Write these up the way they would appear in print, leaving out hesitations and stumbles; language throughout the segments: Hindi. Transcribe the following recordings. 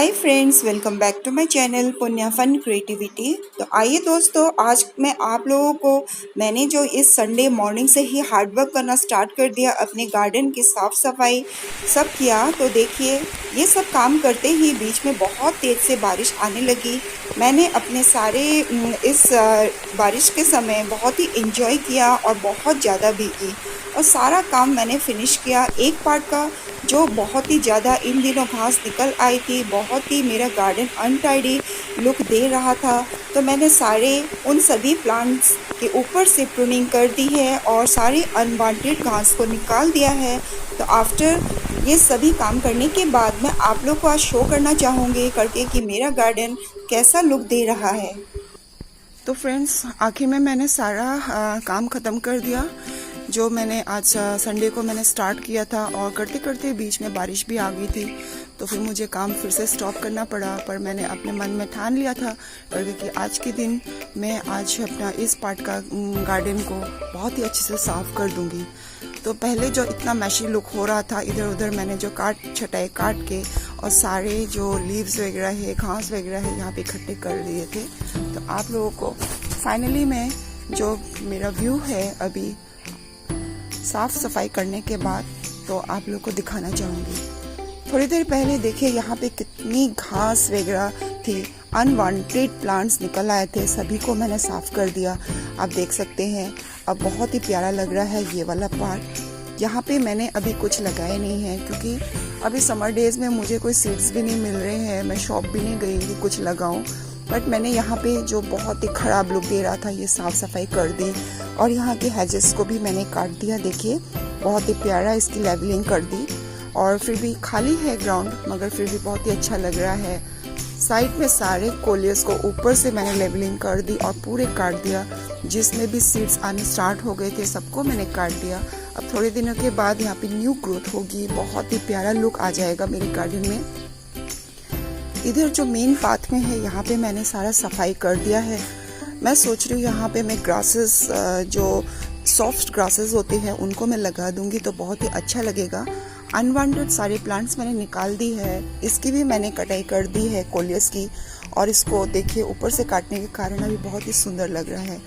Hi friends, welcome back to my channel Punya fun creativity. तो आइए दोस्तों, आज मैं आप लोगों को मैंने जो इस संडे मॉर्निंग से ही हार्ड वर्क करना स्टार्ट कर दिया, अपने गार्डन की साफ़ सफाई सब किया। तो देखिए, ये सब काम करते ही बीच में बहुत तेज़ से बारिश आने लगी। मैंने अपने सारे इस बारिश के समय बहुत ही इंजॉय किया और बहुत ज़्यादा भीगी और सारा काम मैंने फिनिश किया। एक पार्ट का जो बहुत ही ज़्यादा इन दिनों घास निकल आई थी, बहुत ही मेरा गार्डन अनटाइडी लुक दे रहा था, तो मैंने सारे उन सभी प्लांट्स के ऊपर से प्रूनिंग कर दी है और सारी अनवांटेड घास को निकाल दिया है। तो आफ्टर ये सभी काम करने के बाद मैं आप लोग को आज शो करना चाहूँगी करके कि मेरा गार्डन कैसा लुक दे रहा है। तो फ्रेंड्स, आखिर में मैंने सारा काम ख़त्म कर दिया जो मैंने आज संडे को मैंने स्टार्ट किया था, और करते करते बीच में बारिश भी आ गई थी, तो फिर मुझे काम फिर से स्टॉप करना पड़ा। पर मैंने अपने मन में ठान लिया था कि आज के दिन मैं आज अपना इस पार्ट का गार्डन को बहुत ही अच्छे से साफ़ कर दूंगी। तो पहले जो इतना मैशी लुक हो रहा था, इधर उधर मैंने जो छटाई काट के और सारे जो लीव्स वगैरह है, घास वगैरह है, यहाँ पे इकट्ठे कर दिए थे। तो आप लोगों को फाइनली मैं जो मेरा व्यू है अभी साफ सफाई करने के बाद, तो आप लोग को दिखाना चाहूँगी। थोड़ी देर पहले देखिए यहाँ पे कितनी घास वगैरह थी, अनवांटेड प्लांट्स निकल आए थे, सभी को मैंने साफ कर दिया। आप देख सकते हैं, अब बहुत ही प्यारा लग रहा है ये वाला पार्ट। यहाँ पे मैंने अभी कुछ लगाए नहीं है क्योंकि अभी समर डेज में मुझे कोई सीड्स भी नहीं मिल रहे हैं, मैं शॉप भी नहीं गई कि कुछ लगाऊं। बट मैंने यहाँ पे जो बहुत ही ख़राब लुक दे रहा था ये साफ़ सफाई कर दी, और यहाँ के हेजेस को भी मैंने काट दिया। देखिए बहुत ही प्यारा इसकी लेवलिंग कर दी, और फिर भी खाली है ग्राउंड, मगर फिर भी बहुत ही अच्छा लग रहा है। साइड में सारे कोलियस को ऊपर से मैंने लेवलिंग कर दी और पूरे काट दिया। जिसमें भी सीड्स आने स्टार्ट हो गए थे सबको मैंने काट दिया। अब थोड़े दिनों के बाद यहाँ पे न्यू ग्रोथ होगी, बहुत ही प्यारा लुक आ जाएगा मेरे गार्डन में। इधर जो मेन पाथ में है यहाँ पे मैंने सारा सफाई कर दिया है। मैं सोच रही हूँ यहाँ पे मैं ग्रासेस, जो सॉफ्ट ग्रासेस होते हैं उनको मैं लगा दूंगी तो बहुत ही अच्छा लगेगा। अनवांटेड सारे प्लांट्स मैंने निकाल दी है, इसकी भी मैंने कटाई कर दी है कोलियस की, और इसको देखिए ऊपर से काटने के कारण अभी बहुत ही सुंदर लग रहा है।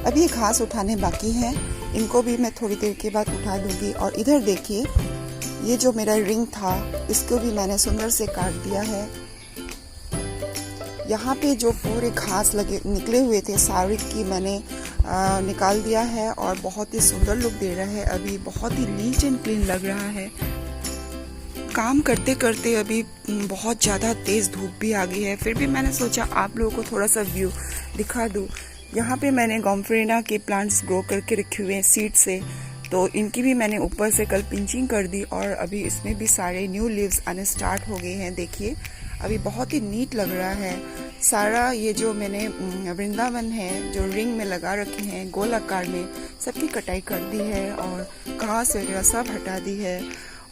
अभी ये घास उठाने बाकी है, इनको भी मैं थोड़ी देर के बाद उठा दूंगी। और इधर देखिए ये जो मेरा रिंग था इसको भी मैंने सुंदर से काट दिया है। यहाँ पे जो पूरे घास निकले हुए थे सारे की मैंने निकाल दिया है, और बहुत ही सुंदर लुक दे रहा है। अभी बहुत ही नीट एंड क्लीन लग रहा है। काम करते करते अभी बहुत ज़्यादा तेज़ धूप भी आ गई है, फिर भी मैंने सोचा आप लोगों को थोड़ा सा व्यू दिखा दूँ। यहाँ पे मैंने गॉम्फ्रेना के प्लांट्स ग्रो करके रखे हुए हैं सीड से, तो इनकी भी मैंने ऊपर से कल पिंचिंग कर दी, और अभी इसमें भी सारे न्यू लीव्स आने स्टार्ट हो गए हैं। देखिए अभी बहुत ही नीट लग रहा है सारा। ये जो मैंने वृंदावन है जो रिंग में लगा रखे हैं गोल आकार में, सबकी कटाई कर दी है और घास वगैरह सब हटा दी है।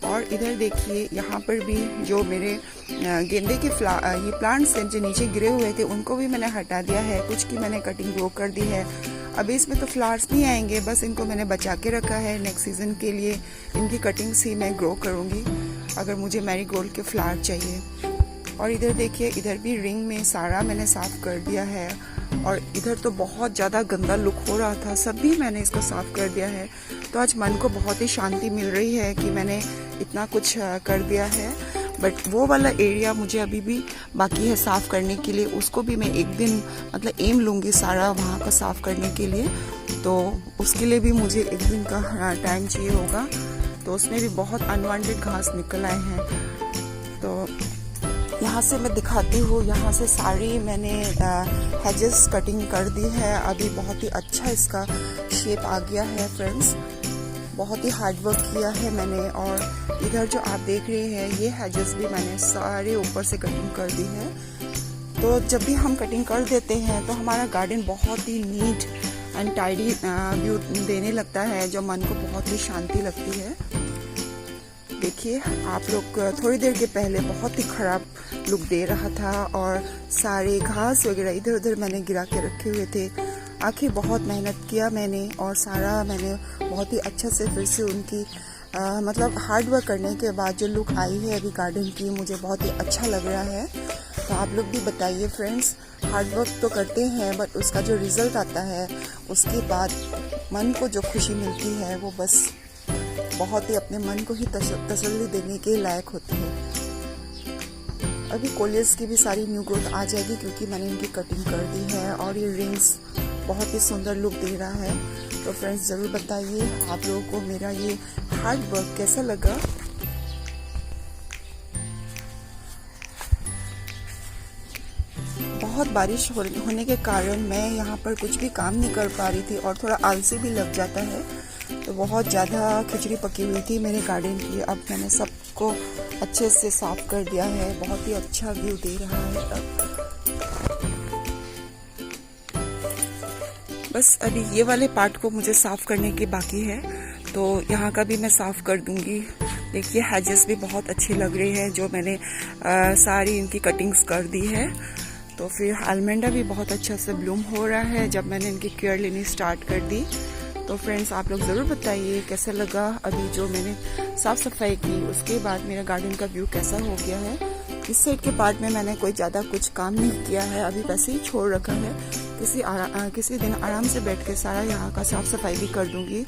और इधर देखिए यहाँ पर भी जो मेरे गेंदे के ये प्लांट्स हैं जो नीचे गिरे हुए थे उनको भी मैंने हटा दिया है, कुछ की मैंने कटिंग ग्रो कर दी है। अभी इसमें तो फ्लावर्स नहीं आएंगे, बस इनको मैंने बचा के रखा है नेक्स्ट सीजन के लिए। इनकी कटिंग्स ही मैं ग्रो करूँगी अगर मुझे मैरीगोल्ड के फ्लावर चाहिए। और इधर देखिए, इधर भी रिंग में सारा मैंने साफ कर दिया है, और इधर तो बहुत ज़्यादा गंदा लुक हो रहा था, सब भी मैंने इसको साफ कर दिया है। तो आज मन को बहुत ही शांति मिल रही है कि मैंने इतना कुछ कर दिया है। बट वो वाला एरिया मुझे अभी भी बाकी है साफ़ करने के लिए, उसको भी मैं एक दिन मतलब एम लूँगी सारा वहाँ का साफ़ करने के लिए। तो उसके लिए भी मुझे एक दिन का टाइम चाहिए होगा। तो उसमें भी बहुत अनवांटेड घास निकल आए हैं। तो यहाँ से मैं दिखाती हूँ, यहाँ से सारी मैंने हेजेस कटिंग कर दी है। अभी बहुत ही अच्छा इसका शेप आ गया है फ्रेंड्स, बहुत ही हार्ड वर्क किया है मैंने। और इधर जो आप देख रहे हैं ये हेजेस भी मैंने सारे ऊपर से कटिंग कर दी है। तो जब भी हम कटिंग कर देते हैं तो हमारा गार्डन बहुत ही नीट एंड टाइडी व्यू देने लगता है, जो मन को बहुत ही शांति लगती है। देखिए आप लोग, थोड़ी देर के पहले बहुत ही ख़राब लुक दे रहा था और सारे घास वगैरह इधर उधर मैंने गिरा के रखे हुए थे। आखिर बहुत मेहनत किया मैंने, और सारा मैंने बहुत ही अच्छा से फिर से उनकी मतलब हार्ड वर्क करने के बाद जो लुक आई है अभी गार्डन की, मुझे बहुत ही अच्छा लग रहा है। तो आप लोग भी बताइए फ्रेंड्स, हार्ड वर्क तो करते हैं बट उसका जो रिज़ल्ट आता है उसके बाद मन को जो खुशी मिलती है वो बस बहुत ही अपने मन को ही तसल्ली देने के लायक होती है। अभी कोलियस की भी सारी न्यू ग्रोथ आ जाएगी क्योंकि मैंने इनकी कटिंग कर दी है और ये रिंग्स बहुत ही सुंदर लुक दे रहा है। तो फ्रेंड्स ज़रूर बताइए आप लोगों को मेरा ये हार्ड वर्क कैसा लगा। बहुत बारिश होने के कारण मैं यहाँ पर कुछ भी काम नहीं कर पा रही थी और थोड़ा आलसी भी लग जाता है। तो बहुत ज़्यादा खिचड़ी पकी हुई थी मेरे गार्डन की। अब मैंने सबको अच्छे से साफ कर दिया है, बहुत ही अच्छा व्यू दे रहा है अब। बस अभी ये वाले पार्ट को मुझे साफ़ करने की बाकी है, तो यहाँ का भी मैं साफ़ कर दूँगी। देखिए हैजेस भी बहुत अच्छी लग रही है जो मैंने सारी इनकी कटिंग्स कर दी है। तो फिर आलमेंडा भी बहुत अच्छा से ब्लूम हो रहा है जब मैंने इनकी केयर लेनी स्टार्ट कर दी। तो फ्रेंड्स आप लोग ज़रूर बताइए कैसा लगा अभी जो मैंने साफ़ सफाई की उसके बाद मेरा गार्डन का व्यू कैसा हो गया है। इस साइड के पार्ट में मैंने कोई ज़्यादा कुछ काम नहीं किया है, अभी वैसे ही छोड़ रखा है। किसी दिन आराम से बैठ के सारा यहाँ का साफ़ सफाई भी कर दूँगी।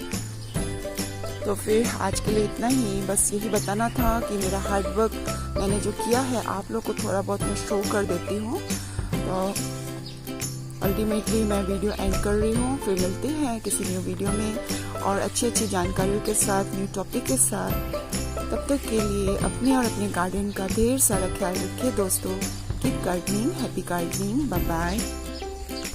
तो फिर आज के लिए इतना ही, बस यही बताना था कि मेरा हार्ड वर्क मैंने जो किया है आप लोग को थोड़ा बहुत मैं शो कर देती हूँ। तो अल्टीमेटली मैं वीडियो एंड कर रही हूँ। फिर मिलते हैं किसी न्यू वीडियो में और अच्छी जानकारियों के साथ, न्यू टॉपिक के साथ। तब तक के लिए अपने और अपने गार्डन का ढेर सारा ख्याल रखिए दोस्तों। Keep gardening, happy gardening, bye bye.